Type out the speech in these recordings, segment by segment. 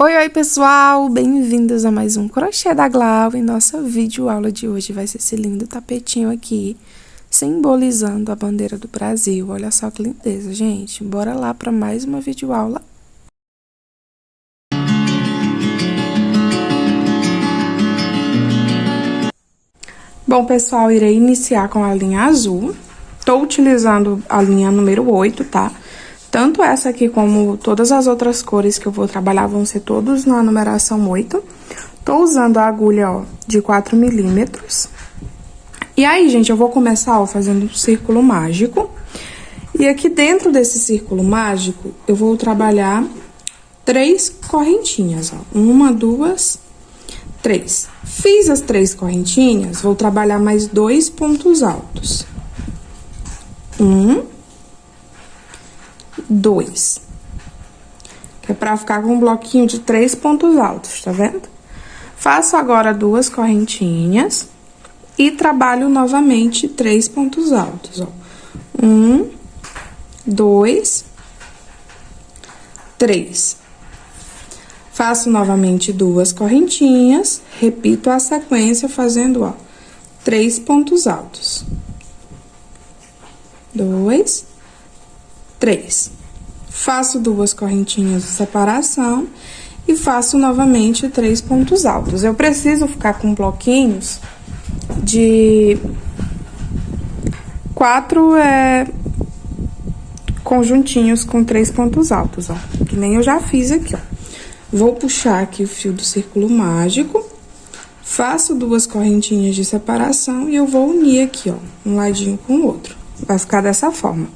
Oi, pessoal! Bem-vindos a mais um Crochê da Glau. E nossa videoaula de hoje vai ser esse lindo tapetinho aqui, simbolizando a bandeira do Brasil. Olha só que lindeza, gente. Bora lá para mais uma videoaula. Bom, pessoal, irei iniciar com a linha azul. Tô utilizando a linha número 8, tá? Tanto essa aqui como todas as outras cores que eu vou trabalhar vão ser todos na numeração 8. Tô usando a agulha, ó, de 4 milímetros. E aí, gente, eu vou começar, ó, fazendo um círculo mágico. E aqui dentro desse círculo mágico, eu vou trabalhar 3 correntinhas, ó. 1, 2, 3. Fiz as 3 correntinhas, vou trabalhar mais 2 pontos altos. 1, 2. Que é pra ficar com um bloquinho de 3 pontos altos, tá vendo? Faço agora 2 correntinhas e trabalho novamente 3 pontos altos, ó. 1, 2, 3. Faço novamente 2 correntinhas, repito a sequência fazendo, ó, 3 pontos altos. 2, 3. Faço 2 correntinhas de separação e faço novamente 3 pontos altos. Eu preciso ficar com bloquinhos de 4 conjuntinhos com 3 pontos altos, ó. Que nem eu já fiz aqui, ó. Vou puxar aqui o fio do círculo mágico, faço 2 correntinhas de separação e eu vou unir aqui, ó, um ladinho com o outro. Vai ficar dessa forma.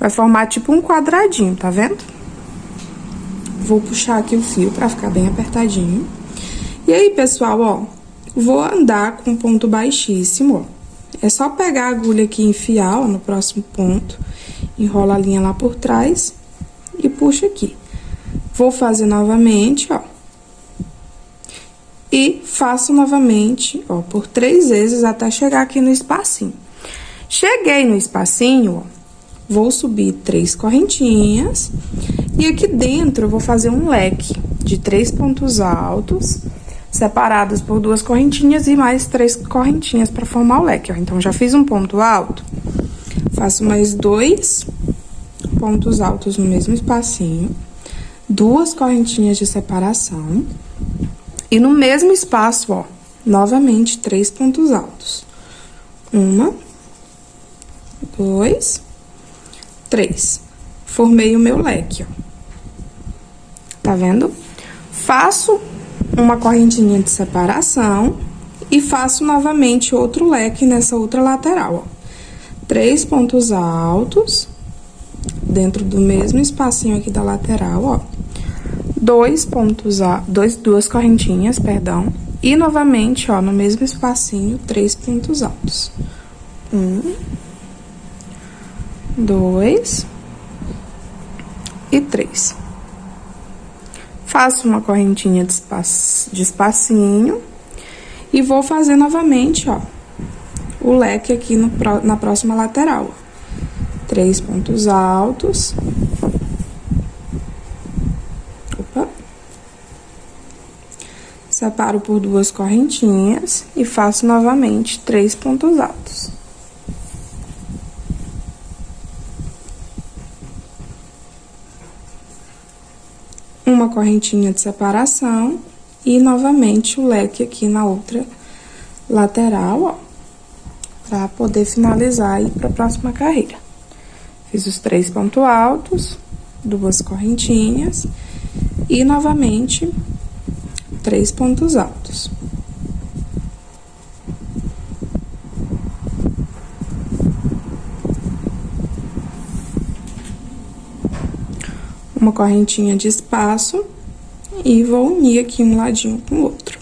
Vai formar tipo um quadradinho, tá vendo? Vou puxar aqui o fio pra ficar bem apertadinho. E aí, pessoal, ó, vou andar com ponto baixíssimo, ó. É só pegar a agulha aqui e enfiar, ó, no próximo ponto. Enrola a linha lá por trás e puxa aqui. Vou fazer novamente, ó. E faço novamente, ó, por 3 vezes até chegar aqui no espacinho. Cheguei no espacinho, ó. Vou subir 3 correntinhas e aqui dentro eu vou fazer um leque de 3 pontos altos, separados por 2 correntinhas e mais 3 correntinhas para formar o leque, ó. Então, já fiz um ponto alto, faço mais 2 pontos altos no mesmo espacinho, 2 correntinhas de separação e no mesmo espaço, ó, novamente 3 pontos altos. 1, 2, 3. Formei o meu leque, ó. Tá vendo? Faço uma correntinha de separação e faço novamente outro leque nessa outra lateral, ó. 3 pontos altos, dentro do mesmo espacinho aqui da lateral, ó. 2 correntinhas, perdão. E novamente, ó, no mesmo espacinho, 3 pontos altos. 1, 2 e 3. Faço uma correntinha de espacinho e vou fazer novamente, ó, o leque aqui na próxima lateral, ó. 3 pontos altos. Opa. Separo por 2 correntinhas e faço novamente 3 pontos altos. Uma correntinha de separação e novamente o leque aqui na outra lateral, ó, pra poder finalizar aí pra próxima carreira. Fiz os 3 pontos altos, 2 correntinhas e novamente 3 pontos altos. Uma correntinha de espaço e vou unir aqui um ladinho com o outro.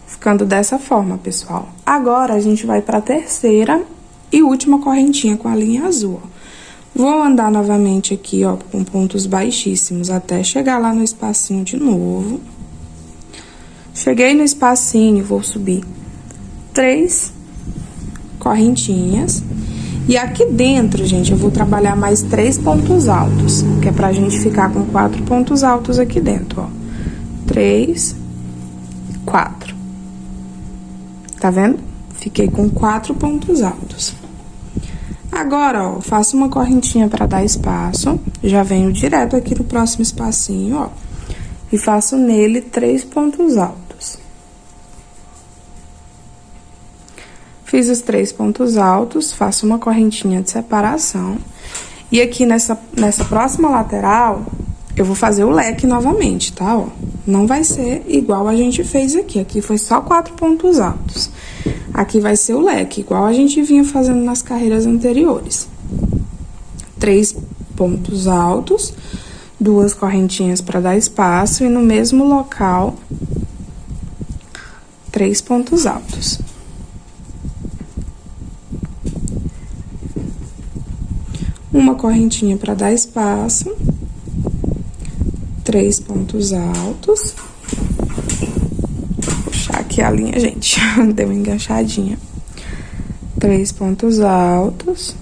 Ficando dessa forma, pessoal. Agora, a gente vai pra terceira e última correntinha com a linha azul, ó. Vou andar novamente aqui, ó, com pontos baixíssimos até chegar lá no espacinho de novo. Cheguei no espacinho, vou subir 3 correntinhas. E aqui dentro, gente, eu vou trabalhar mais 3 pontos altos, que é pra gente ficar com 4 pontos altos aqui dentro, ó. 3, 4. Tá vendo? Fiquei com 4 pontos altos. Agora, ó, faço uma correntinha pra dar espaço, já venho direto aqui no próximo espacinho, ó, e faço nele 3 pontos altos. Fiz os 3 pontos altos, faço uma correntinha de separação. E aqui nessa próxima lateral, eu vou fazer o leque novamente, tá? Ó, não vai ser igual a gente fez aqui. Aqui foi só 4 pontos altos. Aqui vai ser o leque, igual a gente vinha fazendo nas carreiras anteriores. 3 pontos altos, 2 correntinhas para dar espaço e no mesmo local, 3 pontos altos. Uma correntinha para dar espaço, 3 pontos altos. Vou puxar aqui a linha, gente, deu uma enganchadinha. 3 pontos altos,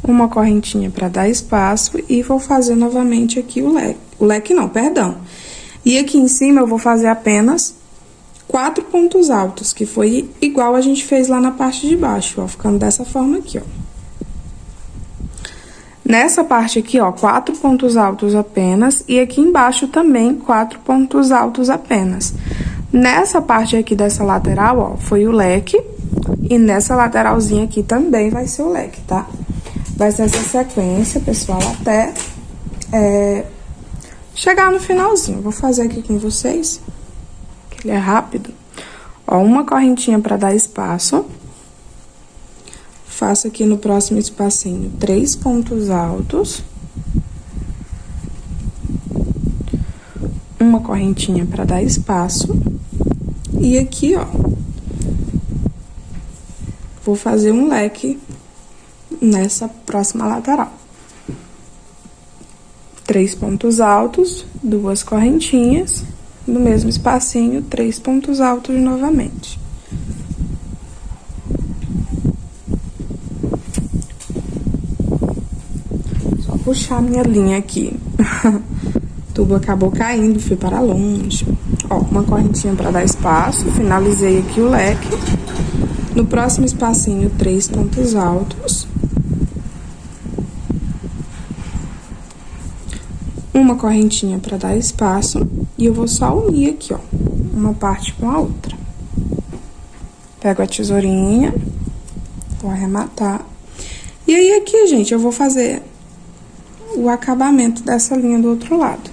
uma correntinha para dar espaço e vou fazer novamente aqui o leque. O leque não, perdão. E aqui em cima eu vou fazer apenas 4 pontos altos, que foi igual a gente fez lá na parte de baixo, ó, ficando dessa forma aqui, ó. Nessa parte aqui, ó, 4 pontos altos apenas, e aqui embaixo também 4 pontos altos apenas. Nessa parte aqui dessa lateral, ó, foi o leque, e nessa lateralzinha aqui também vai ser o leque, tá? Vai ser essa sequência, pessoal, até chegar no finalzinho. Vou fazer aqui com vocês, que ele é rápido. Ó, uma correntinha pra dar espaço. Faço aqui no próximo espacinho 3 pontos altos. Uma correntinha para dar espaço. E aqui, ó, vou fazer um leque nessa próxima lateral. 3 pontos altos, 2 correntinhas, no mesmo espacinho, 3 pontos altos novamente. Puxar minha linha aqui. O tubo acabou caindo, fui para longe. Ó, uma correntinha para dar espaço, finalizei aqui o leque. No próximo espacinho, 3 pontos altos. Uma correntinha para dar espaço. E eu vou só unir aqui, ó, uma parte com a outra. Pego a tesourinha, vou arrematar. E aí, aqui, gente, eu vou fazer o acabamento dessa linha do outro lado.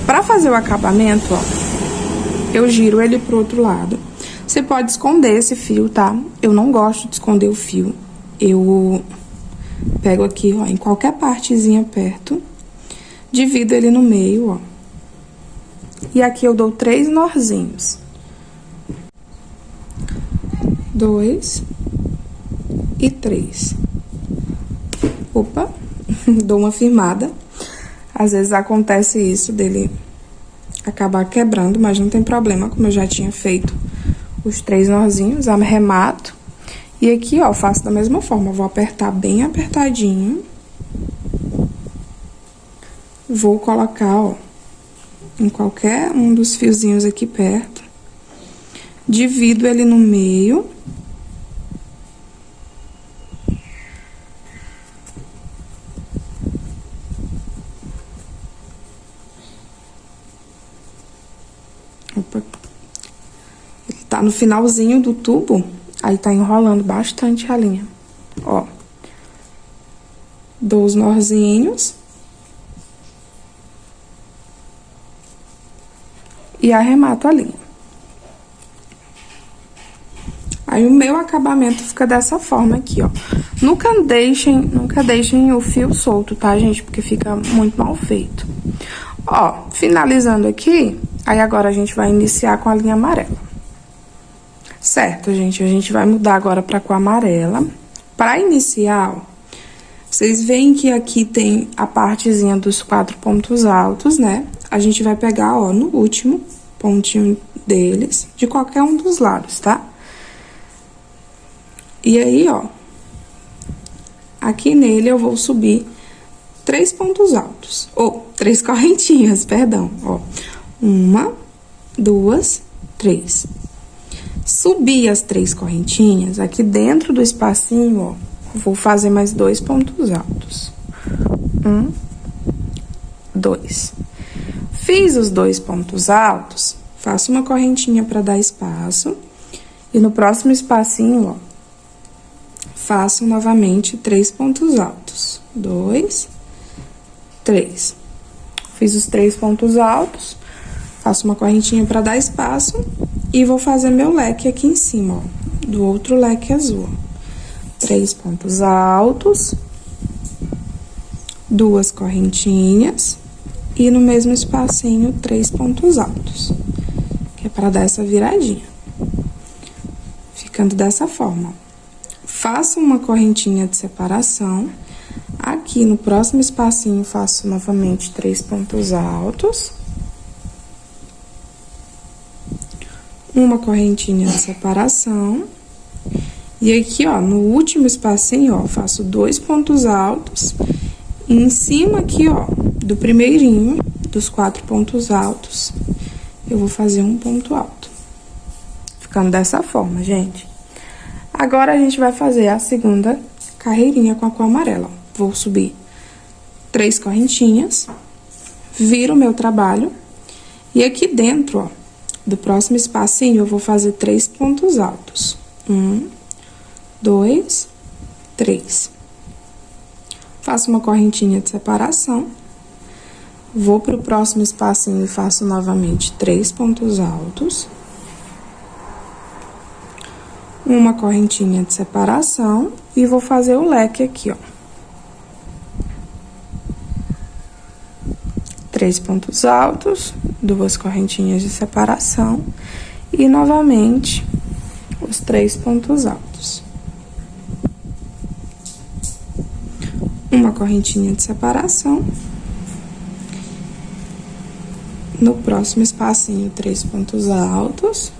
Pra fazer o acabamento, ó, eu giro ele pro outro lado. Você pode esconder esse fio, tá? Eu não gosto de esconder o fio. Eu pego aqui, ó, em qualquer partezinha perto, divido ele no meio, ó. E aqui eu dou 3 nozinhos. 2 e 3. Opa! Dou uma firmada. Às vezes acontece isso dele acabar quebrando, mas não tem problema, como eu já tinha feito os 3 nozinhos, arremato. E aqui, ó, faço da mesma forma, vou apertar bem apertadinho. Vou colocar, ó, em qualquer um dos fiozinhos aqui perto. Divido ele no meio. Opa. Ele tá no finalzinho do tubo, aí tá enrolando bastante a linha. Ó. Dou os nozinhos. E arremato a linha. Aí, o meu acabamento fica dessa forma aqui, ó. Nunca deixem o fio solto, tá, gente? Porque fica muito mal feito. Ó, finalizando aqui, aí agora a gente vai iniciar com a linha amarela. Certo, gente? A gente vai mudar agora pra cor amarela. Pra iniciar, ó, vocês veem que aqui tem a partezinha dos 4 pontos altos, né? A gente vai pegar, ó, no último pontinho deles, de qualquer um dos lados, tá? E aí, ó, aqui nele eu vou subir três pontos altos, ou três correntinhas, perdão, ó. 1, 2, 3. Subi as três correntinhas, aqui dentro do espacinho, ó, vou fazer mais 2 pontos altos. 1, 2. Fiz os 2 pontos altos, faço uma correntinha para dar espaço, e no próximo espacinho, ó, faço novamente 3 pontos altos. 2, 3. Fiz os 3 pontos altos, faço uma correntinha para dar espaço e vou fazer meu leque aqui em cima, ó, do outro leque azul. 3 pontos altos, 2 correntinhas e no mesmo espacinho 3 pontos altos, que é para dar essa viradinha. Ficando dessa forma, ó. Faço uma correntinha de separação. Aqui no próximo espacinho, faço novamente 3 pontos altos. Uma correntinha de separação. E aqui, ó, no último espacinho, ó, faço 2 pontos altos. E em cima aqui, ó, do primeirinho, dos 4 pontos altos, eu vou fazer um ponto alto. Ficando dessa forma, gente. Agora, a gente vai fazer a segunda carreirinha com a cor amarela, ó. Vou subir 3 correntinhas, viro o meu trabalho, e aqui dentro, ó, do próximo espacinho, eu vou fazer 3 pontos altos. 1, 2, 3. Faço uma correntinha de separação, vou pro próximo espacinho e faço novamente 3 pontos altos. Uma correntinha de separação e vou fazer o leque aqui, ó. 3 pontos altos, 2 correntinhas de separação e novamente os 3 pontos altos. Uma correntinha de separação. No próximo espacinho, 3 pontos altos,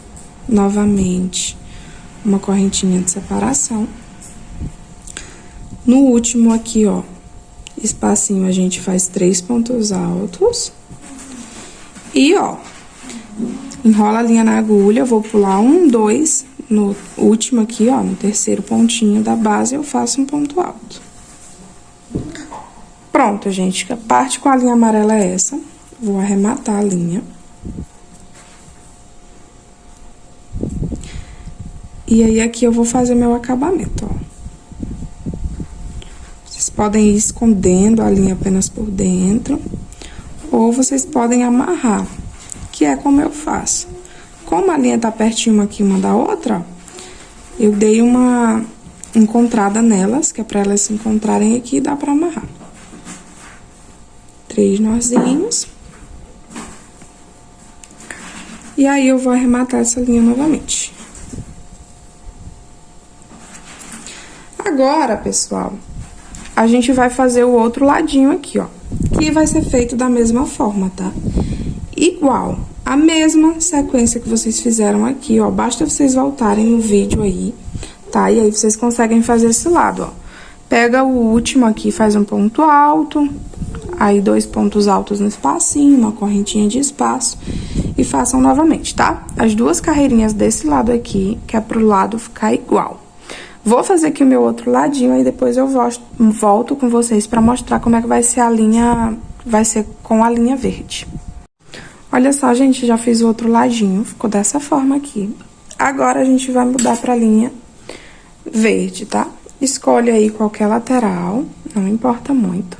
novamente uma correntinha de separação. No último aqui, ó, espacinho, a gente faz 3 pontos altos. E, ó, enrola a linha na agulha, vou pular 1, 2, no último aqui, ó, no terceiro pontinho da base, eu faço um ponto alto. Pronto, gente, a parte com a linha amarela é essa. Vou arrematar a linha. E aí, aqui eu vou fazer meu acabamento, ó. Vocês podem ir escondendo a linha apenas por dentro, ou vocês podem amarrar, que é como eu faço. Como a linha tá pertinho aqui uma da outra, ó, eu dei uma encontrada nelas, que é pra elas se encontrarem aqui e dá pra amarrar. 3 nozinhos. E aí, eu vou arrematar essa linha novamente. Agora, pessoal, a gente vai fazer o outro ladinho aqui, ó, que vai ser feito da mesma forma, tá? Igual, a mesma sequência que vocês fizeram aqui, ó, basta vocês voltarem no vídeo aí, tá? E aí, vocês conseguem fazer esse lado, ó. Pega o último aqui, faz um ponto alto, aí 2 pontos altos no espacinho, uma correntinha de espaço, e façam novamente, tá? As 2 carreirinhas desse lado aqui, que é pro lado ficar igual. Vou fazer aqui o meu outro ladinho, aí depois eu volto com vocês pra mostrar como é que vai ser a linha, vai ser com a linha verde. Olha só, gente, já fiz o outro ladinho, ficou dessa forma aqui. Agora, a gente vai mudar pra linha verde, tá? Escolhe aí qualquer lateral, não importa muito.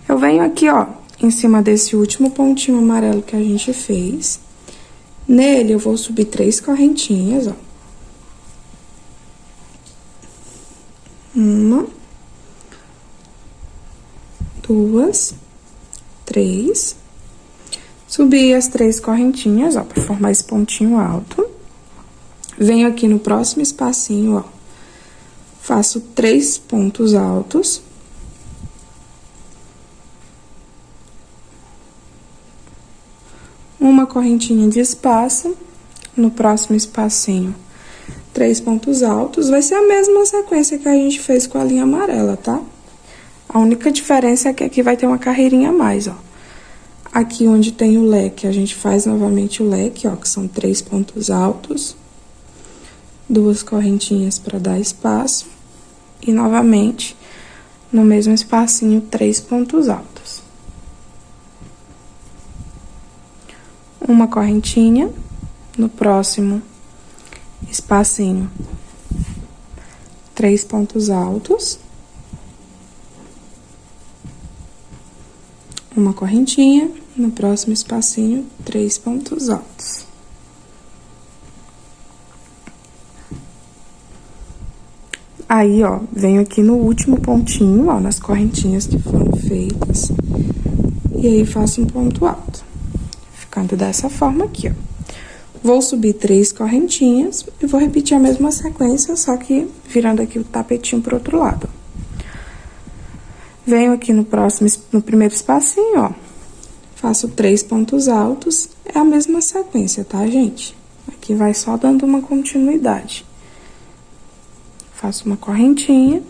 Eu venho aqui, ó, em cima desse último pontinho amarelo que a gente fez. Nele, eu vou subir 3 correntinhas, ó. 1, 2, 3. Subi as 3 correntinhas, ó, pra formar esse pontinho alto. Venho aqui no próximo espacinho, ó. Faço 3 pontos altos. Uma correntinha de espaço. No próximo espacinho, 3 pontos altos. Vai ser a mesma sequência que a gente fez com a linha amarela, tá? A única diferença é que aqui vai ter uma carreirinha a mais, ó. Aqui onde tem o leque, a gente faz novamente o leque, ó, que são 3 pontos altos. 2 correntinhas para dar espaço. E novamente, no mesmo espacinho, 3 pontos altos. Uma correntinha, no próximo espacinho, 3 pontos altos. Uma correntinha, no próximo espacinho, 3 pontos altos. Aí, ó, venho aqui no último pontinho, ó, nas correntinhas que foram feitas. E aí, faço um ponto alto. Ficando dessa forma aqui, ó. Vou subir 3 correntinhas e vou repetir a mesma sequência, só que virando aqui o tapetinho pro outro lado. Venho aqui no primeiro espacinho, ó. Faço 3 pontos altos. É a mesma sequência, tá, gente? Aqui vai só dando uma continuidade. Faço uma correntinha.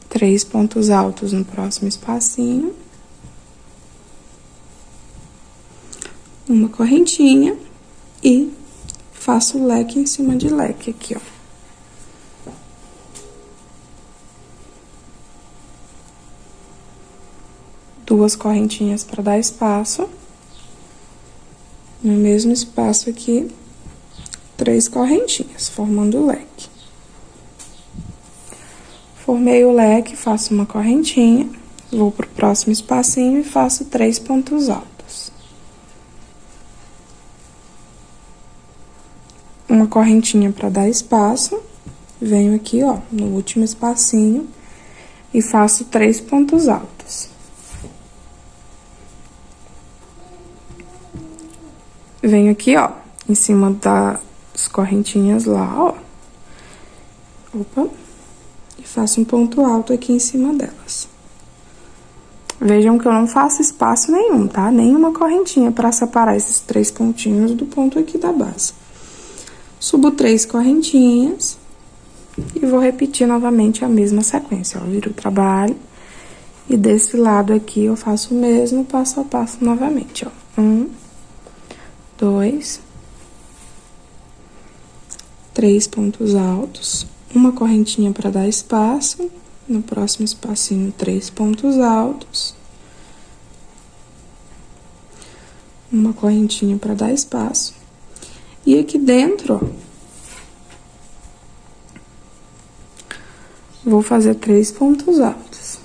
3 pontos altos no próximo espacinho. Uma correntinha. E faço leque em cima de leque aqui, ó. Duas correntinhas para dar espaço. No mesmo espaço aqui, 3 correntinhas, formando o leque. Formei o leque, faço uma correntinha, vou pro próximo espacinho e faço 3 pontos altos. Uma correntinha para dar espaço, venho aqui, ó, no último espacinho e faço 3 pontos altos. Venho aqui, ó, em cima das correntinhas lá, ó. Opa. E faço um ponto alto aqui em cima delas. Vejam que eu não faço espaço nenhum, tá? Nenhuma correntinha para separar esses 3 pontinhos do ponto aqui da base. Subo 3 correntinhas e vou repetir novamente a mesma sequência, ó. Viro o trabalho e desse lado aqui eu faço o mesmo passo a passo novamente, ó. 1, 2, 3 pontos altos, uma correntinha para dar espaço, no próximo espacinho 3 pontos altos, uma correntinha para dar espaço, e aqui dentro, ó, vou fazer 3 pontos altos,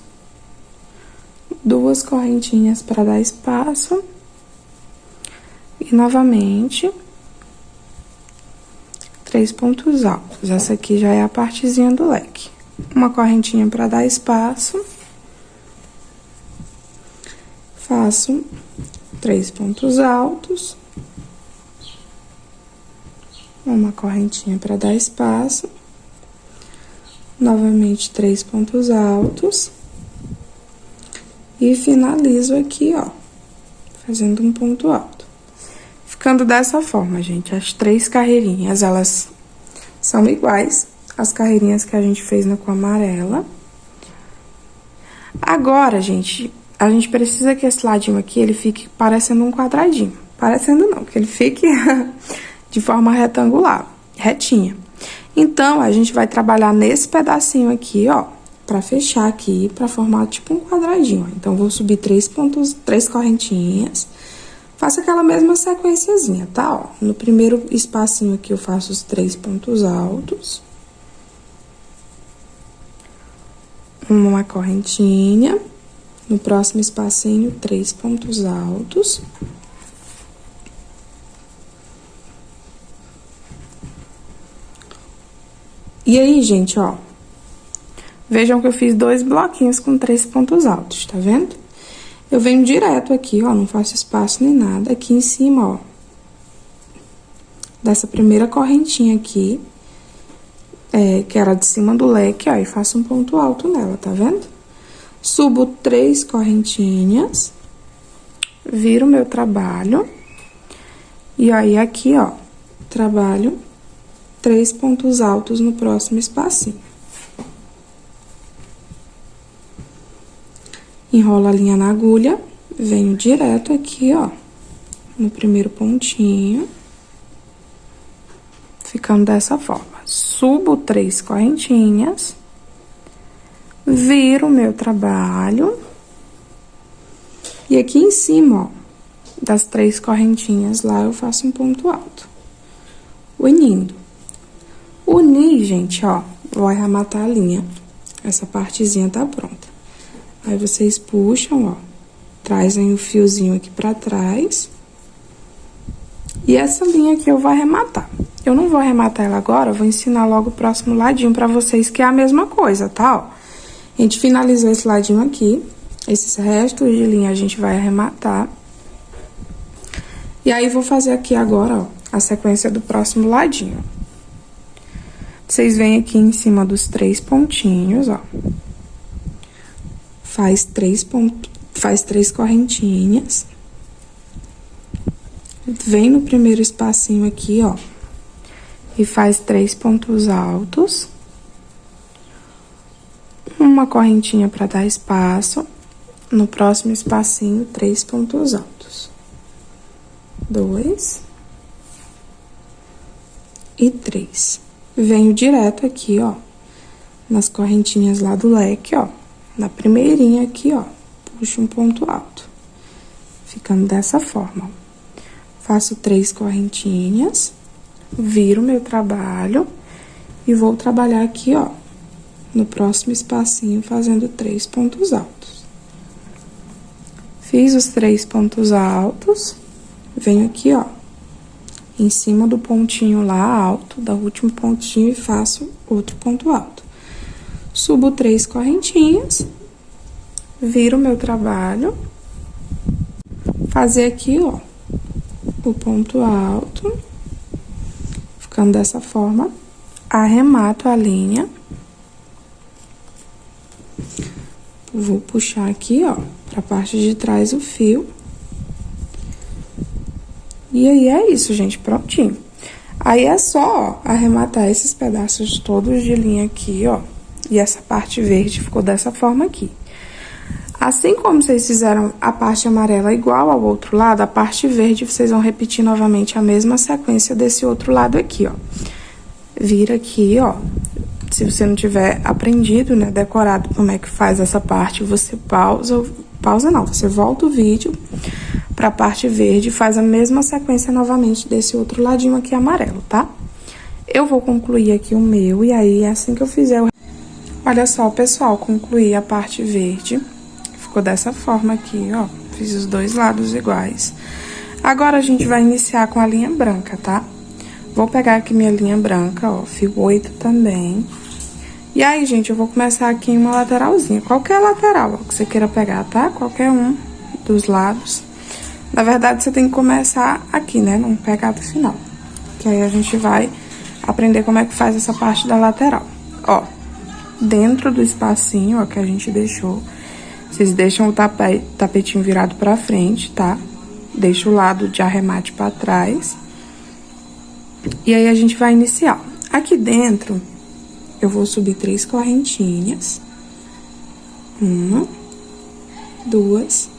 2 correntinhas para dar espaço. E, novamente, 3 pontos altos. Essa aqui já é a partezinha do leque. Uma correntinha para dar espaço. Faço 3 pontos altos. Uma correntinha para dar espaço. Novamente, 3 pontos altos. E finalizo aqui, ó, fazendo um ponto alto. Ficando dessa forma, gente, as 3 carreirinhas, elas são iguais às carreirinhas que a gente fez na cor amarela. Agora, gente, a gente precisa que esse ladinho aqui, ele fique parecendo um quadradinho. Parecendo não, que ele fique de forma retangular, retinha. Então, a gente vai trabalhar nesse pedacinho aqui, ó, pra fechar aqui, pra formar tipo um quadradinho, ó. Então, vou subir 3 correntinhas. Faço aquela mesma sequenciazinha, tá? Ó, no primeiro espacinho aqui eu faço os 3 pontos altos. Uma correntinha. No próximo espacinho, 3 pontos altos. E aí, gente, ó. Vejam que eu fiz 2 bloquinhos com 3 pontos altos, tá vendo? Eu venho direto aqui, ó, não faço espaço nem nada. Aqui em cima, ó, dessa primeira correntinha aqui, que era de cima do leque, ó, e faço um ponto alto nela, tá vendo? Subo 3 correntinhas, viro meu trabalho, e aí aqui, ó, trabalho 3 pontos altos no próximo espacinho. Enrolo a linha na agulha, venho direto aqui, ó, no primeiro pontinho, ficando dessa forma. Subo 3 correntinhas, viro o meu trabalho, e aqui em cima, ó, das 3 correntinhas lá, eu faço um ponto alto, unindo. Unir, gente, ó, vou arrematar a linha, essa partezinha tá pronta. Aí, vocês puxam, ó, trazem o fiozinho aqui pra trás. E essa linha aqui eu vou arrematar. Eu não vou arrematar ela agora, eu vou ensinar logo o próximo ladinho pra vocês, que é a mesma coisa, tá, ó? A gente finalizou esse ladinho aqui, esses restos de linha a gente vai arrematar. E aí, vou fazer aqui agora, ó, a sequência do próximo ladinho. Vocês vêm aqui em cima dos 3 pontinhos, ó. Faz 3 correntinhas. Vem no primeiro espacinho aqui, ó. E faz 3 pontos altos. Uma correntinha pra dar espaço. No próximo espacinho, 3 pontos altos. 2. E 3. Venho direto aqui, ó. Nas correntinhas lá do leque, ó. Na primeirinha aqui, ó, puxo um ponto alto, ficando dessa forma, ó. Faço 3 correntinhas, viro meu trabalho e vou trabalhar aqui, ó, no próximo espacinho, fazendo 3 pontos altos. Fiz os 3 pontos altos, venho aqui, ó, em cima do pontinho lá alto, do último pontinho, e faço outro ponto alto. Subo 3 correntinhas, viro meu trabalho, fazer aqui, ó, o ponto alto, ficando dessa forma, arremato a linha, vou puxar aqui, ó, pra parte de trás o fio, e aí é isso, gente, prontinho. Aí é só, ó, arrematar esses pedaços todos de linha aqui, ó. E essa parte verde ficou dessa forma aqui. Assim como vocês fizeram a parte amarela igual ao outro lado, a parte verde vocês vão repetir novamente a mesma sequência desse outro lado aqui, ó. Vira aqui, ó. Se você não tiver aprendido, né, decorado como é que faz essa parte, você pausa não, você volta o vídeo pra parte verde e faz a mesma sequência novamente desse outro ladinho aqui amarelo, tá? Eu vou concluir aqui o meu, e aí, assim que eu fizer o... Olha só, pessoal, concluí a parte verde. Ficou dessa forma aqui, ó. Fiz os 2 lados iguais. Agora, a gente vai iniciar com a linha branca, tá? Vou pegar aqui minha linha branca, ó, fio 8 também. E aí, gente, eu vou começar aqui em uma lateralzinha. Qualquer lateral, ó, que você queira pegar, tá? Qualquer um dos lados. Na verdade, você tem que começar aqui, né? Não pegar do final. Que aí a gente vai aprender como é que faz essa parte da lateral. Ó. Dentro do espacinho, ó, que a gente deixou, vocês deixam o tapetinho virado pra frente, tá? Deixa o lado de arremate pra trás. E aí, a gente vai iniciar. Aqui dentro, eu vou subir 3 correntinhas. 1, 2,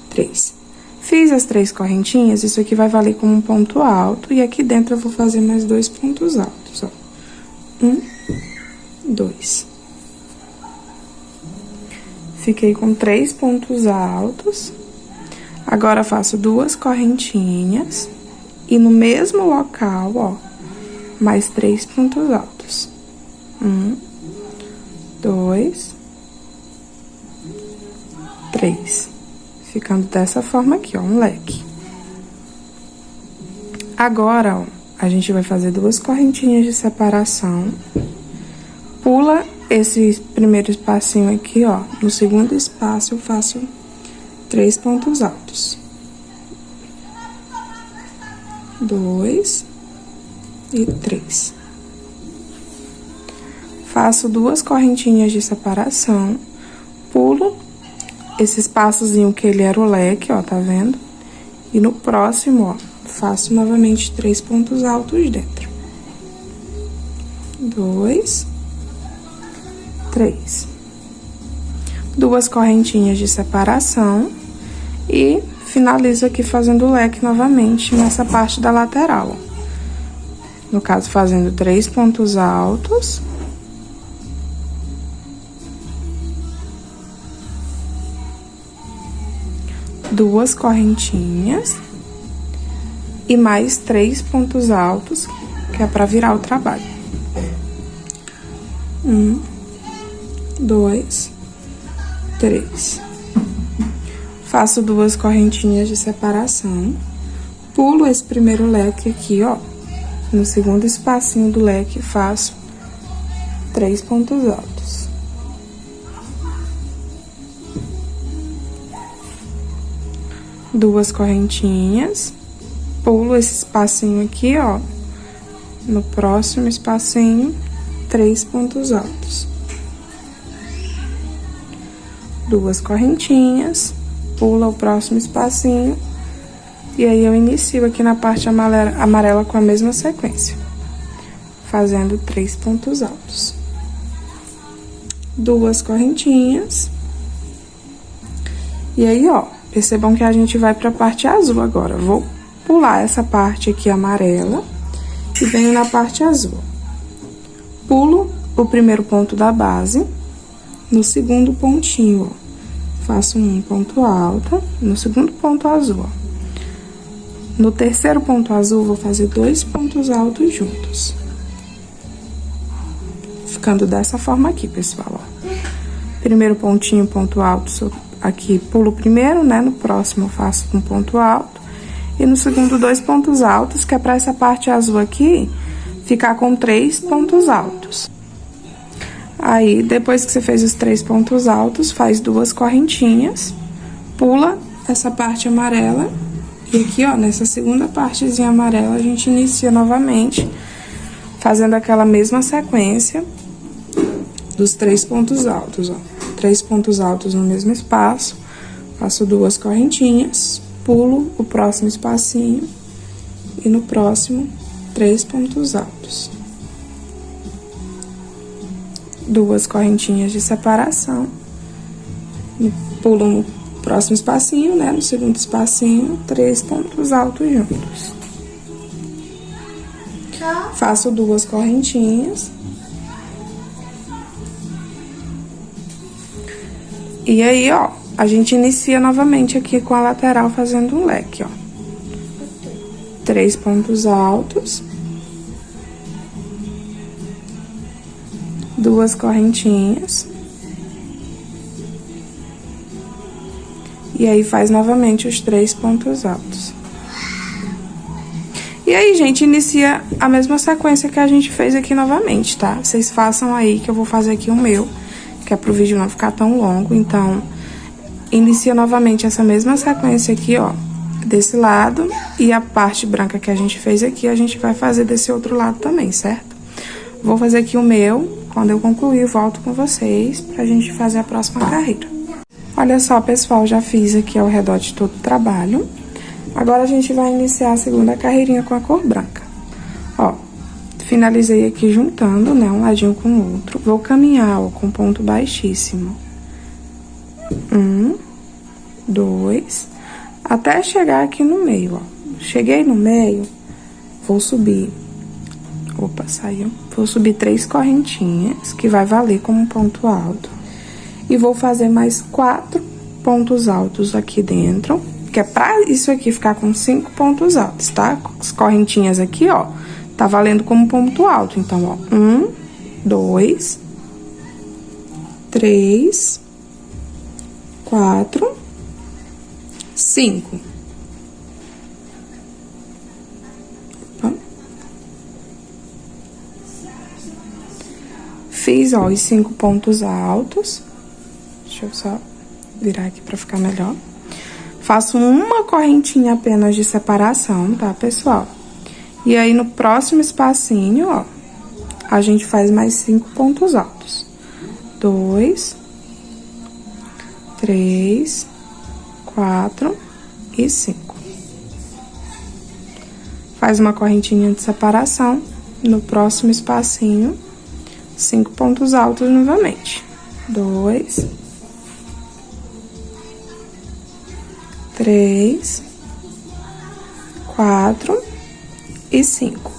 3. Fiz as 3 correntinhas, isso aqui vai valer como um ponto alto. E aqui dentro, eu vou fazer mais 2 pontos altos, ó. 1, 2. Fiquei com 3 pontos altos. Agora, faço 2 correntinhas. E no mesmo local, ó, mais 3 pontos altos. 1, 2, 3. Ficando dessa forma aqui, ó, um leque. Agora, ó, a gente vai fazer 2 correntinhas de separação. Pula esse primeiro espacinho aqui, ó. No segundo espaço, eu faço 3 pontos altos. 2 e 3. Faço 2 correntinhas de separação, pulo esse espaçozinho que ele era o leque, ó, tá vendo? E no próximo, ó, faço novamente 3 pontos altos dentro. 2, 3. 2 correntinhas de separação e finalizo aqui fazendo o leque novamente nessa parte da lateral, ó. No caso, fazendo 3 pontos altos. Duas correntinhas. E mais 3 pontos altos, que é pra virar o trabalho. 1, 2, 3. Faço 2 correntinhas de separação. Pulo esse primeiro leque aqui, ó. No segundo espacinho do leque, faço 3 pontos altos. Duas correntinhas, pulo esse espacinho aqui, ó. No próximo espacinho, 3 pontos altos. Duas correntinhas, pula o próximo espacinho. E aí, eu inicio aqui na parte amarela com a mesma sequência, fazendo 3 pontos altos. Duas correntinhas. E aí, ó, percebam que a gente vai pra parte azul agora. Vou pular essa parte aqui amarela e venho na parte azul. Pulo o primeiro ponto da base, no segundo pontinho, ó, faço um ponto alto, no segundo ponto azul, ó. No terceiro ponto azul, vou fazer 2 pontos altos juntos. Ficando dessa forma aqui, pessoal, ó. Primeiro pontinho, ponto alto, aqui pulo o primeiro, né? No próximo eu faço um ponto alto. E no segundo, 2 pontos altos, que é pra essa parte azul aqui ficar com 3 pontos altos. Aí, depois que você fez os 3 pontos altos, faz 2 correntinhas, pula essa parte amarela. E aqui, ó, nessa segunda partezinha amarela, a gente inicia novamente, fazendo aquela mesma sequência dos 3 pontos altos, ó. 3 pontos altos no mesmo espaço, faço 2 correntinhas, pulo o próximo espacinho e no próximo, 3 pontos altos. 2 correntinhas de separação, pulo no próximo espacinho, né? No segundo espacinho, 3 pontos altos juntos. Faço 2 correntinhas. E aí, ó, a gente inicia novamente aqui com a lateral fazendo um leque, ó. 3 pontos altos. 2 correntinhas. E aí, faz novamente os 3 pontos altos. E aí, gente, inicia a mesma sequência que a gente fez aqui novamente, tá? Vocês façam aí, que eu vou fazer aqui o meu, que é pro vídeo não ficar tão longo. Então, inicia novamente essa mesma sequência aqui, ó, desse lado. E a parte branca que a gente fez aqui, a gente vai fazer desse outro lado também, certo? Vou fazer aqui o meu, quando eu concluir, eu volto com vocês pra gente fazer a próxima carreira. Olha só, pessoal, já fiz aqui ao redor de todo o trabalho. Agora, a gente vai iniciar a segunda carreirinha com a cor branca. Ó, finalizei aqui juntando, né, um ladinho com o outro. Vou caminhar, ó, com ponto baixíssimo. 1, 2, até chegar aqui no meio, ó. Cheguei no meio, vou subir. Opa, saiu. Vou subir 3 correntinhas, que vai valer como ponto alto. E vou fazer mais 4 pontos altos aqui dentro, que é pra isso aqui ficar com 5 pontos altos, tá? As correntinhas aqui, ó, tá valendo como ponto alto. Então, ó, 1, 2, 3, 4, 5. Opa. Fiz, ó, os 5 pontos altos. Deixa eu só virar aqui pra ficar melhor. Faço uma correntinha apenas de separação, tá, pessoal? E aí, no próximo espacinho, ó, a gente faz mais 5 pontos altos. 2, 3, 4 e 5. Faz uma correntinha de separação. No próximo espacinho, 5 pontos altos novamente. 2, 3, 4 e 5.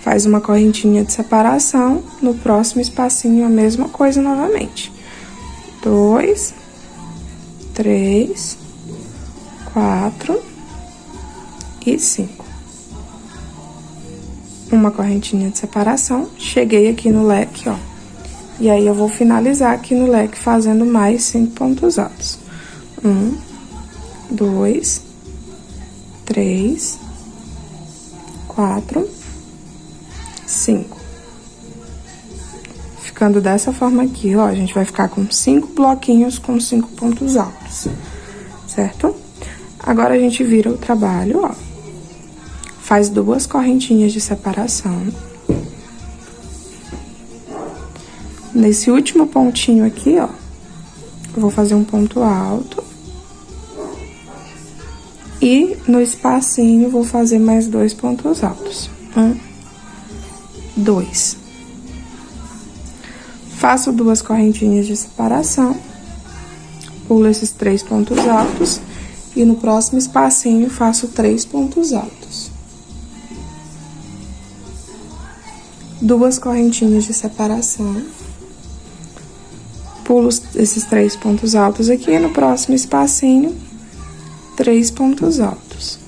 Faz uma correntinha de separação, no próximo espacinho a mesma coisa novamente. 2, 3, 4 e 5. Uma correntinha de separação, cheguei aqui no leque, ó. E aí, eu vou finalizar aqui no leque fazendo mais 5 pontos altos. 1, 2, 3, 4, 5. Ficando dessa forma aqui, ó, a gente vai ficar com 5 bloquinhos com 5 pontos altos, certo? Agora, a gente vira o trabalho, ó. Faz 2 correntinhas de separação. Nesse último pontinho aqui, ó, eu vou fazer um ponto alto. E no espacinho, vou fazer mais 2 pontos altos. 1, 2. Faço 2 correntinhas de separação. Pulo esses 3 pontos altos. E no próximo espacinho, faço 3 pontos altos. 2 correntinhas de separação. Pulo esses 3 pontos altos aqui. E no próximo espacinho, 3 pontos altos.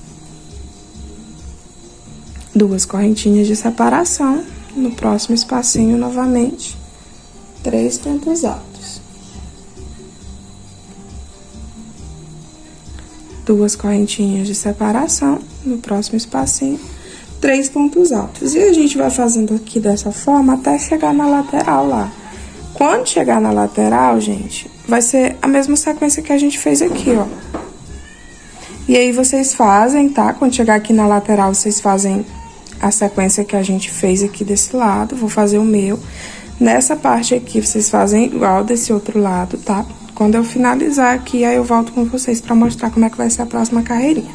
2 correntinhas de separação. No próximo espacinho, novamente, 3 pontos altos. 2 correntinhas de separação. No próximo espacinho, 3 pontos altos. E a gente vai fazendo aqui dessa forma até chegar na lateral lá. Quando chegar na lateral, gente, vai ser a mesma sequência que a gente fez aqui, ó. E aí, vocês fazem, tá? Quando chegar aqui na lateral, vocês fazem a sequência que a gente fez aqui desse lado. Vou fazer o meu. Nessa parte aqui, vocês fazem igual desse outro lado, tá? Quando eu finalizar aqui, aí eu volto com vocês pra mostrar como é que vai ser a próxima carreirinha.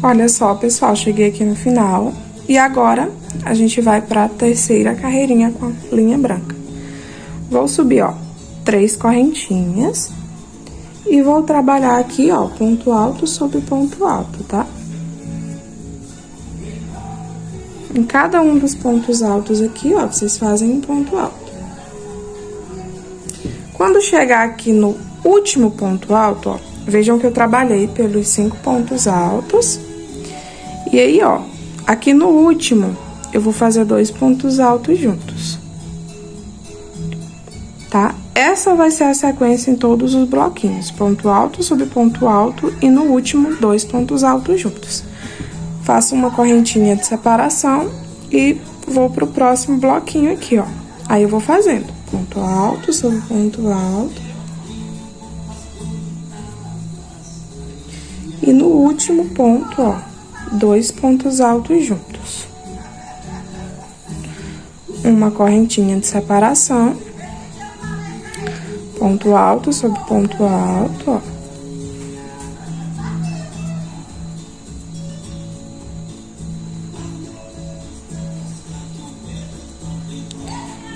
Olha só, pessoal, cheguei aqui no final. E agora, a gente vai pra terceira carreirinha com a linha branca. Vou subir, ó, 3 correntinhas. E vou trabalhar aqui, ó, ponto alto sobre ponto alto, tá? Em cada um dos pontos altos aqui, ó, vocês fazem um ponto alto. Quando chegar aqui no último ponto alto, ó, vejam que eu trabalhei pelos 5 pontos altos. E aí, ó, aqui no último, eu vou fazer 2 pontos altos juntos. Tá? Essa vai ser a sequência em todos os bloquinhos. Ponto alto sobre ponto alto e no último, 2 pontos altos juntos. Faço uma correntinha de separação e vou pro próximo bloquinho aqui, ó. Aí, eu vou fazendo ponto alto sobre ponto alto. E no último ponto, ó, 2 pontos altos juntos. Uma correntinha de separação. Ponto alto sobre ponto alto, ó.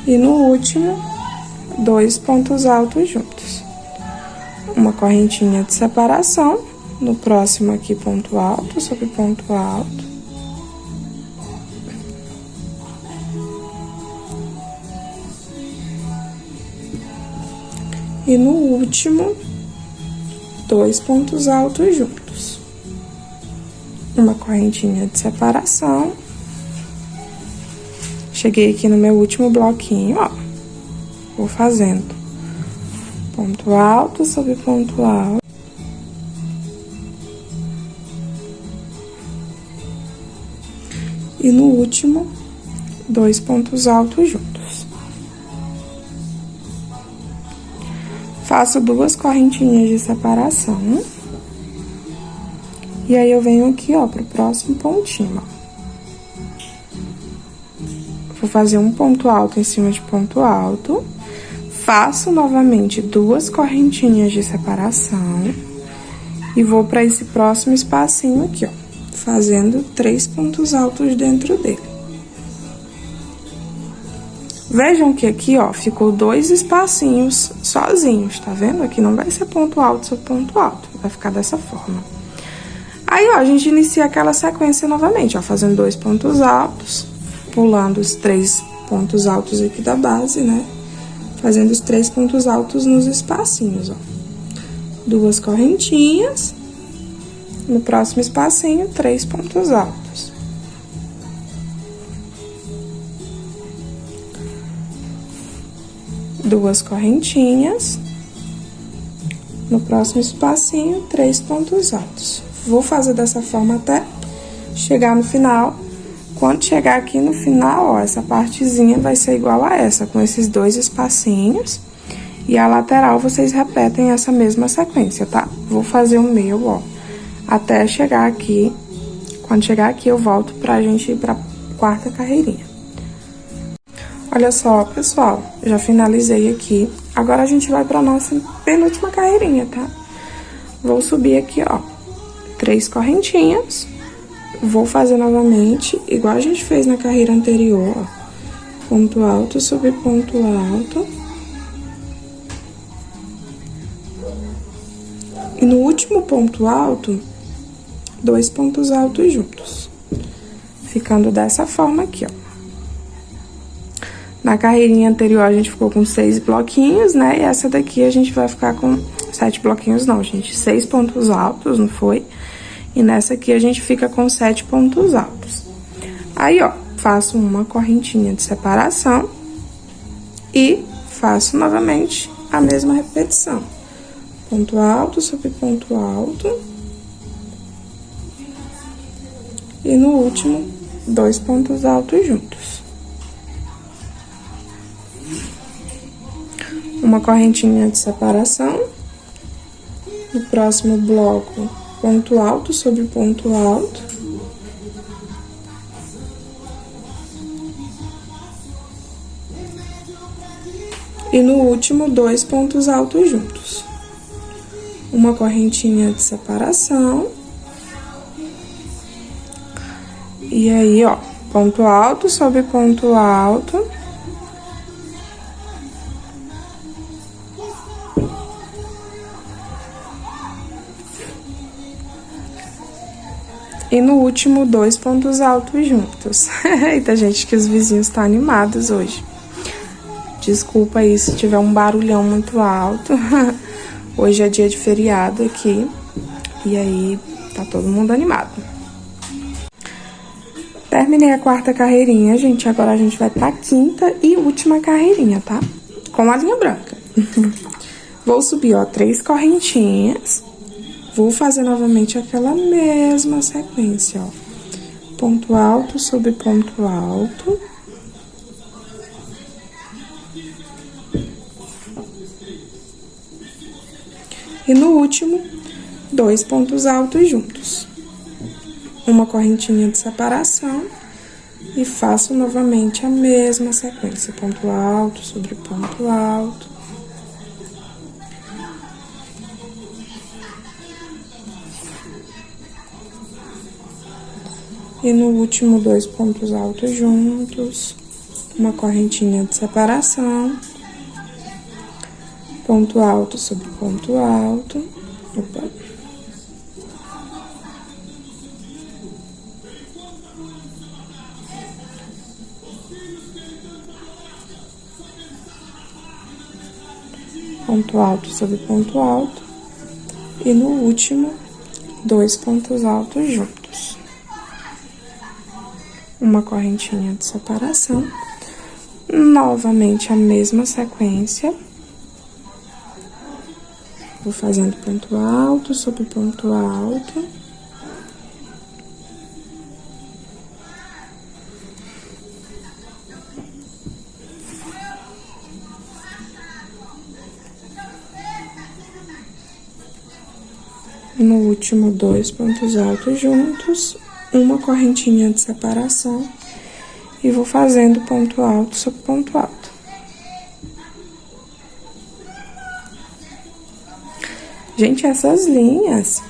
E no último, 2 pontos altos juntos. Uma correntinha de separação. No próximo aqui, ponto alto sobre ponto alto. E no último, 2 pontos altos juntos. Uma correntinha de separação. Cheguei aqui no meu último bloquinho, ó. Vou fazendo ponto alto sobre ponto alto. E no último, 2 pontos altos juntos. Faço 2 correntinhas de separação. E aí, eu venho aqui, ó, pro próximo pontinho, ó. Vou fazer um ponto alto em cima de ponto alto. Faço novamente 2 correntinhas de separação. E vou pra esse próximo espacinho aqui, ó. Fazendo 3 pontos altos dentro dele. Vejam que aqui, ó, ficou 2 espacinhos sozinhos, tá vendo? Aqui não vai ser ponto alto sobre ponto alto, vai ficar dessa forma. Aí, ó, a gente inicia aquela sequência novamente, ó, fazendo 2 pontos altos, pulando os 3 pontos altos aqui da base, né? Fazendo os 3 pontos altos nos espacinhos, ó. 2 correntinhas, no próximo espacinho, 3 pontos altos. Duas correntinhas, no próximo espacinho, 3 pontos altos. Vou fazer dessa forma até chegar no final. Quando chegar aqui no final, ó, essa partezinha vai ser igual a essa, com esses 2 espacinhos. E a lateral, vocês repetem essa mesma sequência, tá? Vou fazer o meu, ó, até chegar aqui. Quando chegar aqui, eu volto pra gente ir pra 4ª carreirinha. Olha só, pessoal, já finalizei aqui. Agora, a gente vai pra nossa penúltima carreirinha, tá? Vou subir aqui, ó, 3 correntinhas. Vou fazer novamente, igual a gente fez na carreira anterior, ó. Ponto alto, sobre ponto alto. E no último ponto alto, 2 pontos altos juntos. Ficando dessa forma aqui, ó. Na carreirinha anterior, a gente ficou com 6 bloquinhos, né? E essa daqui a gente vai ficar com 7 bloquinhos, não, gente. 6 pontos altos, não foi? E nessa aqui, a gente fica com 7 pontos altos. Aí, ó, faço uma correntinha de separação e faço novamente a mesma repetição. Ponto alto sobre ponto alto. E no último, 2 pontos altos juntos. Uma correntinha de separação. No próximo bloco, ponto alto sobre ponto alto. E no último, 2 pontos altos juntos. Uma correntinha de separação. E aí, ó, ponto alto sobre ponto alto. E no último, 2 pontos altos juntos. Eita, gente, que os vizinhos estão animados hoje. Desculpa aí se tiver um barulhão muito alto. Hoje é dia de feriado aqui. E aí, tá todo mundo animado. Terminei a 4ª carreirinha, gente. Agora a gente vai pra 5ª e última carreirinha, tá? Com a linha branca. Vou subir, ó, 3 correntinhas. Vou fazer novamente aquela mesma sequência, ó. Ponto alto sobre ponto alto. E no último, 2 pontos altos juntos. Uma correntinha de separação. E faço novamente a mesma sequência. Ponto alto sobre ponto alto. E no último, 2 pontos altos juntos, uma correntinha de separação, ponto alto sobre ponto alto, opa. Ponto alto sobre ponto alto, e no último, 2 pontos altos juntos. Uma correntinha de separação, novamente a mesma sequência. Vou fazendo ponto alto sobre ponto alto. No último, 2 pontos altos juntos. Uma correntinha de separação e vou fazendo ponto alto sobre ponto alto. Gente, essas linhas,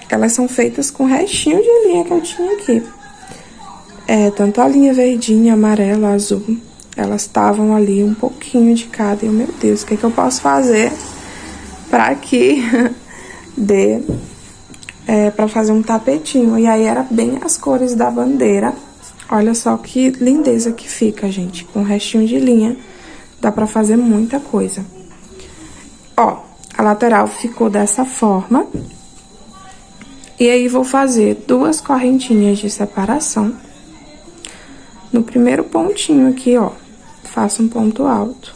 elas são feitas com restinho de linha que eu tinha aqui. Tanto a linha verdinha, amarela, azul, elas estavam ali um pouquinho de cada. E, meu Deus, o que eu posso fazer para que pra fazer um tapetinho. E aí, era bem as cores da bandeira. Olha só que lindeza que fica, gente. Com restinho de linha, dá pra fazer muita coisa. Ó, a lateral ficou dessa forma. E aí, vou fazer 2 correntinhas de separação. No primeiro pontinho aqui, ó, faço um ponto alto.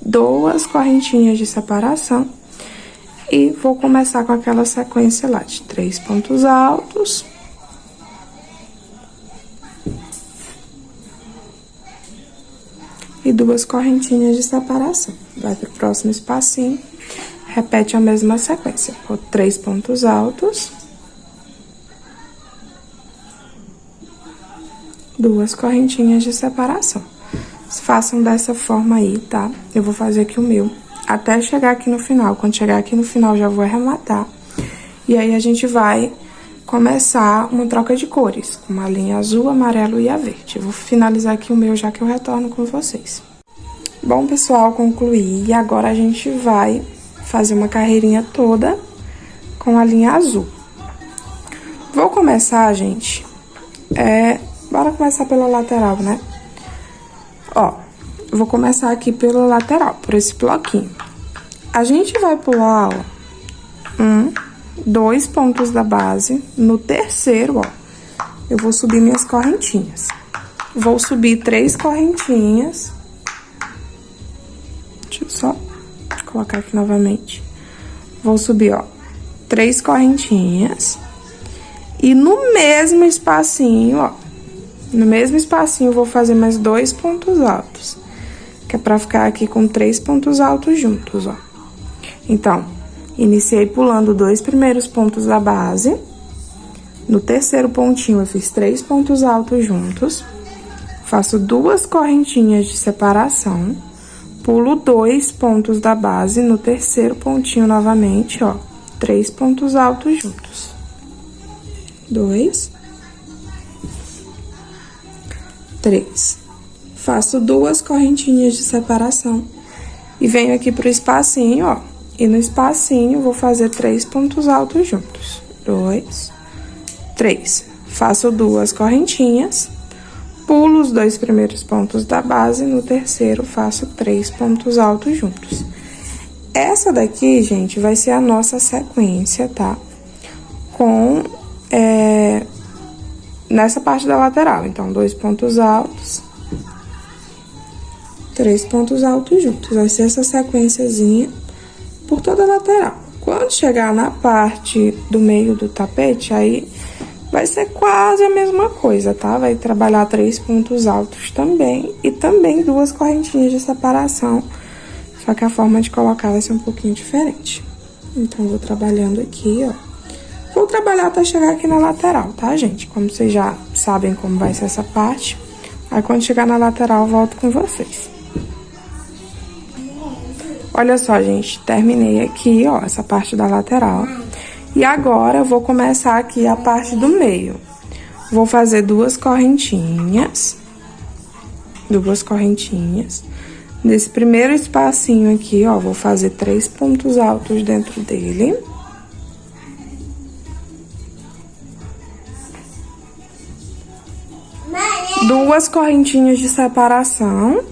2 correntinhas de separação. E vou começar com aquela sequência lá de 3 pontos altos. E 2 correntinhas de separação. Vai pro próximo espacinho, repete a mesma sequência. 3 pontos altos. 2 correntinhas de separação. Façam dessa forma aí, tá? Eu vou fazer aqui o meu, até chegar aqui no final. Quando chegar aqui no final, já vou arrematar. E aí, a gente vai começar uma troca de cores, com uma linha azul, amarelo e a verde. Eu vou finalizar aqui o meu, já que eu retorno com vocês. Bom, pessoal, concluí. E agora, a gente vai fazer uma carreirinha toda com a linha azul. Vou começar, gente, bora começar pela lateral, né? Ó, vou começar aqui pela lateral, por esse bloquinho. A gente vai pular, ó, 2 pontos da base. No terceiro, ó, eu vou subir minhas correntinhas. Vou subir 3 correntinhas. Deixa eu só colocar aqui novamente. Vou subir, ó, 3 correntinhas. E no mesmo espacinho, ó, no mesmo espacinho, eu vou fazer mais 2 pontos altos. Que é pra ficar aqui com 3 pontos altos juntos, ó. Então, iniciei pulando 2 primeiros pontos da base. No terceiro pontinho, eu fiz 3 pontos altos juntos. Faço 2 correntinhas de separação. Pulo 2 pontos da base. No terceiro pontinho, novamente, ó, 3 pontos altos juntos. 2, 3. Faço 2 correntinhas de separação. E venho aqui pro espacinho, ó. E no espacinho, vou fazer 3 pontos altos juntos. 2, 3. Faço 2 correntinhas. Pulo os 2 primeiros pontos da base. No terceiro, faço 3 pontos altos juntos. Essa daqui, gente, vai ser a nossa sequência, tá? Com... nessa parte da lateral. Então, 2 pontos altos, 3 pontos altos juntos. Vai ser essa sequenciazinha por toda a lateral. Quando chegar na parte do meio do tapete, aí vai ser quase a mesma coisa, tá? Vai trabalhar 3 pontos altos também e também 2 correntinhas de separação. Só que a forma de colocar vai ser um pouquinho diferente. Então, vou trabalhando aqui, ó. Vou trabalhar até chegar aqui na lateral, tá, gente? Como vocês já sabem como vai ser essa parte. Aí, quando chegar na lateral, eu volto com vocês. Olha só, gente, terminei aqui, ó, essa parte da lateral. E agora, eu vou começar aqui a parte do meio. Vou fazer 2 correntinhas. 2 correntinhas. Nesse primeiro espacinho aqui, ó, vou fazer 3 pontos altos dentro dele. Duas correntinhas de separação.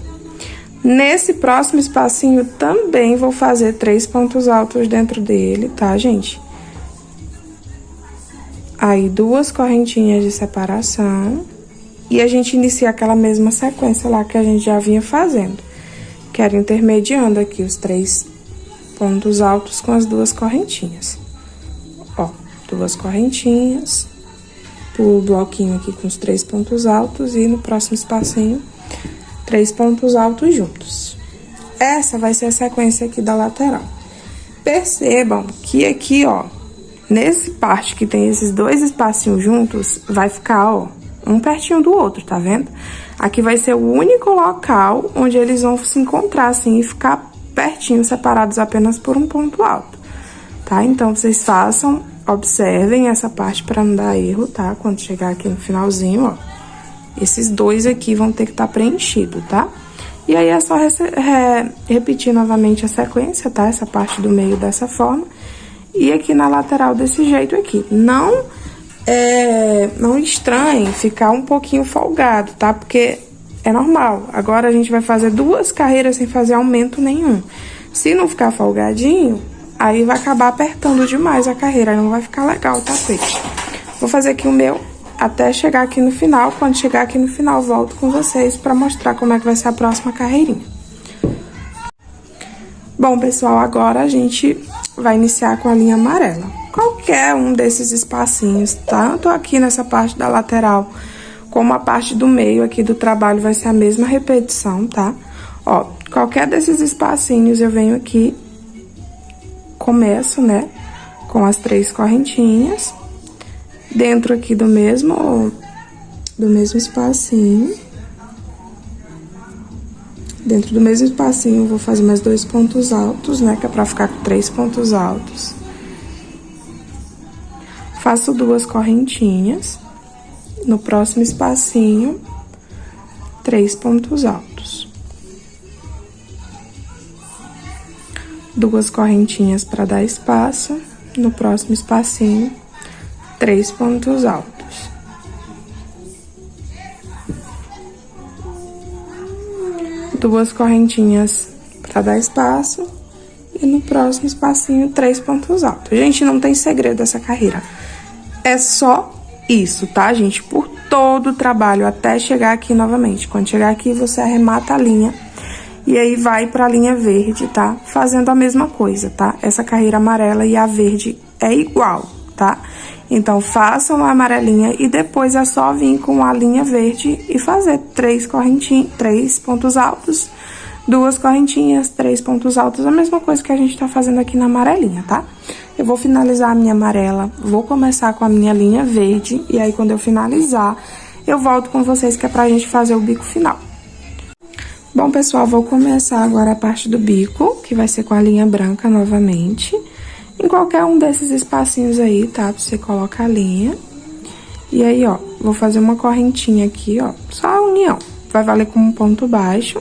Nesse próximo espacinho também vou fazer 3 pontos altos dentro dele, tá, gente? Aí, 2 correntinhas de separação. E a gente inicia aquela mesma sequência lá que a gente já vinha fazendo. Que era intermediando aqui os 3 pontos altos com as 2 correntinhas. Ó, 2 correntinhas. Pulo o bloquinho aqui com os 3 pontos altos e no próximo espacinho, 3 pontos altos juntos. Essa vai ser a sequência aqui da lateral. Percebam que aqui, ó, nesse parte que tem esses 2 espacinhos juntos, vai ficar, ó, um pertinho do outro, tá vendo? Aqui vai ser o único local onde eles vão se encontrar, assim, e ficar pertinho, separados apenas por um ponto alto, tá? Então, vocês façam... Observem essa parte para não dar erro, tá? Quando chegar aqui no finalzinho, ó. Esses 2 aqui vão ter que estar preenchidos, tá? E aí, é só repetir novamente a sequência, tá? Essa parte do meio dessa forma. e aqui na lateral desse jeito aqui. Não estranhe ficar um pouquinho folgado, tá? Porque é normal. Agora a gente vai fazer 2 carreiras sem fazer aumento nenhum. Se não ficar folgadinho, aí vai acabar apertando demais a carreira, aí não vai ficar legal o tapete. Vou fazer aqui o meu até chegar aqui no final. Quando chegar aqui no final, volto com vocês pra mostrar como é que vai ser a próxima carreirinha. Bom, pessoal, agora a gente vai iniciar com a linha amarela. Qualquer um desses espacinhos, tanto aqui nessa parte da lateral, como a parte do meio aqui do trabalho, vai ser a mesma repetição, tá? Ó, qualquer desses espacinhos eu venho aqui, começo, né, com as 3 correntinhas, dentro aqui do mesmo espacinho. Dentro do mesmo espacinho, eu vou fazer mais 2 pontos altos, né, que é pra ficar com 3 pontos altos. Faço 2 correntinhas. No próximo espacinho, 3 pontos altos. 2 correntinhas para dar espaço. No próximo espacinho, 3 pontos altos. Duas correntinhas para dar espaço. E no próximo espacinho, 3 pontos altos. Gente, não tem segredo essa carreira. É só isso, tá, gente? Por todo o trabalho, até chegar aqui novamente. Quando chegar aqui, você arremata a linha. E aí, vai pra linha verde, tá? Fazendo a mesma coisa, tá? Essa carreira amarela e a verde é igual, tá? Então, façam a amarelinha e depois é só vir com a linha verde e fazer 3 pontos altos, 2 correntinhas, 3 pontos altos. A mesma coisa que a gente tá fazendo aqui na amarelinha, tá? Eu vou finalizar a minha amarela, vou começar com a minha linha verde, e aí quando eu finalizar, eu volto com vocês que é pra gente fazer o bico final. Bom, pessoal, vou começar agora a parte do bico, que vai ser com a linha branca novamente. Em qualquer um desses espacinhos aí, tá? Você coloca a linha. E aí, ó, vou fazer uma correntinha aqui, ó, só a união. Vai valer como ponto baixo.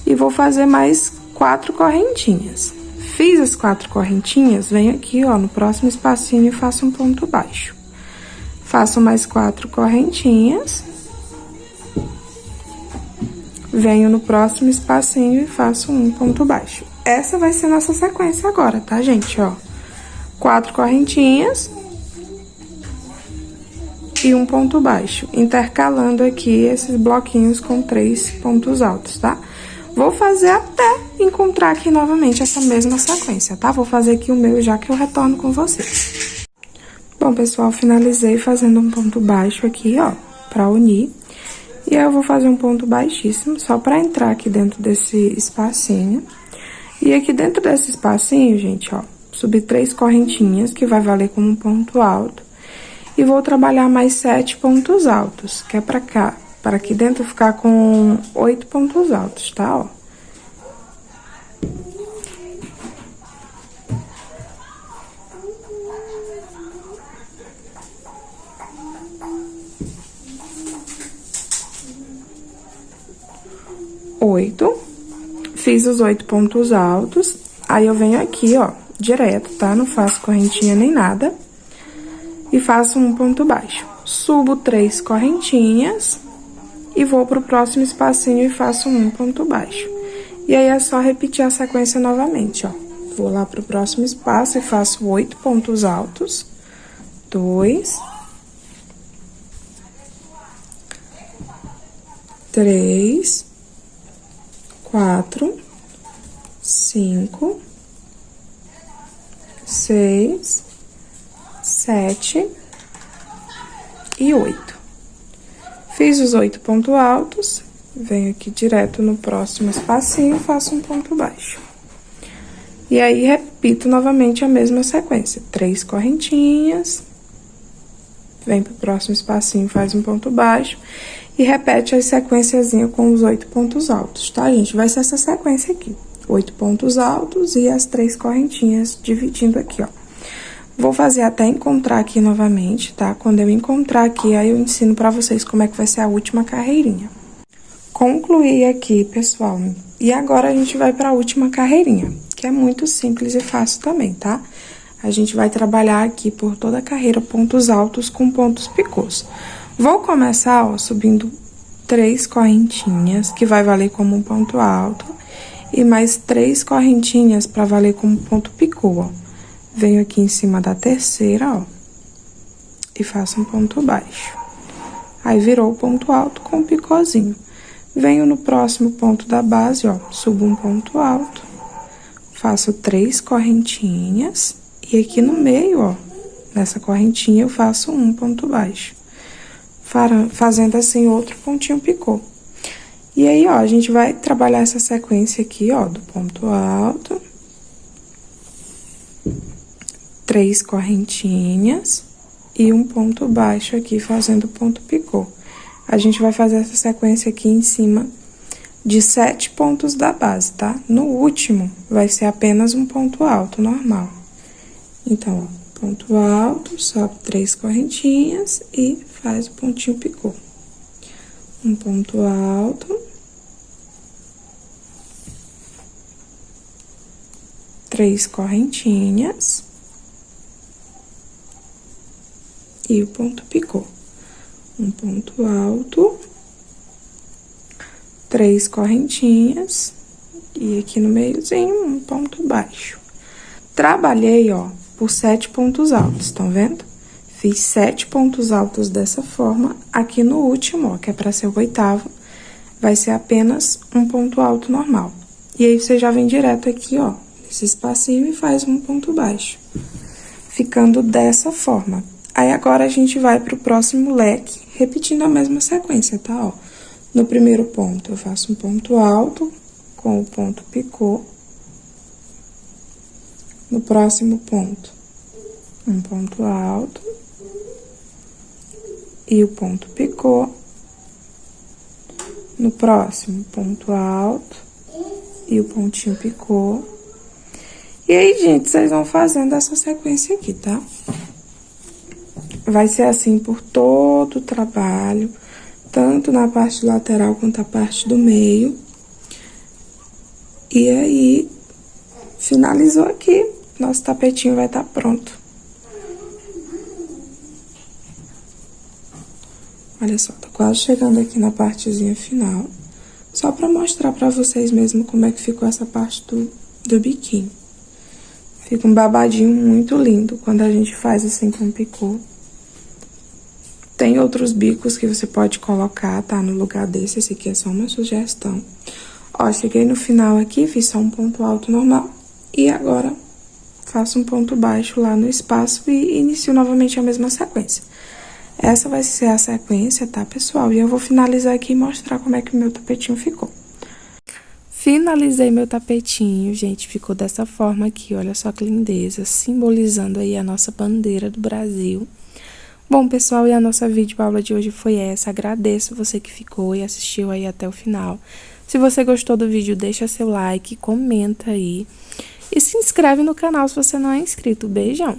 E vou fazer mais 4 correntinhas. Fiz as 4 correntinhas, venho aqui, ó, no próximo espacinho e faço um ponto baixo. Faço mais 4 correntinhas. Venho no próximo espacinho e faço um ponto baixo. Essa vai ser nossa sequência agora, tá, gente? Ó, 4 correntinhas e um ponto baixo, intercalando aqui esses bloquinhos com 3 pontos altos, tá? Vou fazer até encontrar aqui novamente essa mesma sequência, tá? Vou fazer aqui o meu já que eu retorno com vocês. Bom, pessoal, finalizei fazendo um ponto baixo aqui, ó, pra unir. E aí, eu vou fazer um ponto baixíssimo, só pra entrar aqui dentro desse espacinho. E aqui dentro desse espacinho, gente, ó, subir 3 correntinhas, que vai valer como um ponto alto. E vou trabalhar mais 7 pontos altos, que é pra cá. Para aqui dentro ficar com 8 pontos altos, tá? Ó. Fiz os 8 pontos altos, aí eu venho aqui, ó, direto, tá? Não faço correntinha nem nada. E faço um ponto baixo. Subo 3 correntinhas. E vou pro próximo espacinho e faço um ponto baixo. E aí, é só repetir a sequência novamente, ó. Vou lá pro próximo espaço e faço 8 pontos altos. 2. 3. 4. 5. 6. 7. E 8. Fiz os 8 pontos altos, venho aqui direto no próximo espacinho e faço um ponto baixo. E aí, repito novamente a mesma sequência. 3 correntinhas, vem pro próximo espacinho, faz um ponto baixo e repete a sequenciazinha com os 8 pontos altos, tá, gente? Vai ser essa sequência aqui. 8 pontos altos e as 3 correntinhas dividindo aqui, ó. Vou fazer até encontrar aqui novamente, tá? Quando eu encontrar aqui, aí eu ensino pra vocês como é que vai ser a última carreirinha. Concluí aqui, pessoal. E agora a gente vai pra última carreirinha, que é muito simples e fácil também, tá? a gente vai trabalhar aqui por toda a carreira pontos altos com pontos picôs. Vou começar, ó, subindo 3 correntinhas, que vai valer como um ponto alto, e mais 3 correntinhas para valer como ponto picô, ó. Venho aqui em cima da terceira, ó, e faço um ponto baixo. Aí, virou o ponto alto com o picôzinho. Venho no próximo ponto da base, ó, subo um ponto alto, faço 3 correntinhas, e aqui no meio, ó, nessa correntinha, eu faço um ponto baixo. Fazendo assim outro pontinho picô. E aí, ó, a gente vai trabalhar essa sequência aqui, ó, do ponto alto, 3 correntinhas e um ponto baixo aqui, fazendo ponto picô. A gente vai fazer essa sequência aqui em cima de 7 pontos da base, tá? No último, vai ser apenas um ponto alto normal. Então, ó, ponto alto, sobe 3 correntinhas e faz o pontinho picô. Um ponto alto, 3 correntinhas e o ponto picô. Um ponto alto, 3 correntinhas e aqui no meiozinho um ponto baixo. Trabalhei, ó, por 7 pontos altos, estão vendo? Fiz 7 pontos altos dessa forma. Aqui no último, ó, que é pra ser o 8º, vai ser apenas um ponto alto normal. E aí, você já vem direto aqui, ó, nesse espacinho e faz um ponto baixo. Ficando dessa forma. Aí, agora, a gente vai pro próximo leque, repetindo a mesma sequência, tá, ó? No primeiro ponto, eu faço um ponto alto com o ponto picô. No próximo ponto, um ponto alto e o ponto picô. No próximo, ponto alto e o pontinho picô. E aí, gente, vocês vão fazendo essa sequência aqui, tá? Vai ser assim por todo o trabalho, tanto na parte lateral quanto a parte do meio. E aí, finalizou aqui, nosso tapetinho vai estar pronto. Olha só, tô quase chegando aqui na partezinha final, só pra mostrar pra vocês mesmo como é que ficou essa parte do biquinho. Fica um babadinho muito lindo quando a gente faz assim com picô. Tem outros bicos que você pode colocar, tá? No lugar desse, esse aqui é só uma sugestão. Ó, cheguei no final aqui, fiz só um ponto alto normal. E agora, faço um ponto baixo lá no espaço e inicio novamente a mesma sequência. Essa vai ser a sequência, tá, pessoal? E eu vou finalizar aqui e mostrar como é que o meu tapetinho ficou. Finalizei meu tapetinho, gente, ficou dessa forma aqui, olha só que lindeza, simbolizando aí a nossa bandeira do Brasil. Bom, pessoal, e a nossa videoaula de hoje foi essa. Agradeço você que ficou e assistiu aí até o final. Se você gostou do vídeo, deixa seu like, comenta aí. E se inscreve no canal se você não é inscrito. Beijão!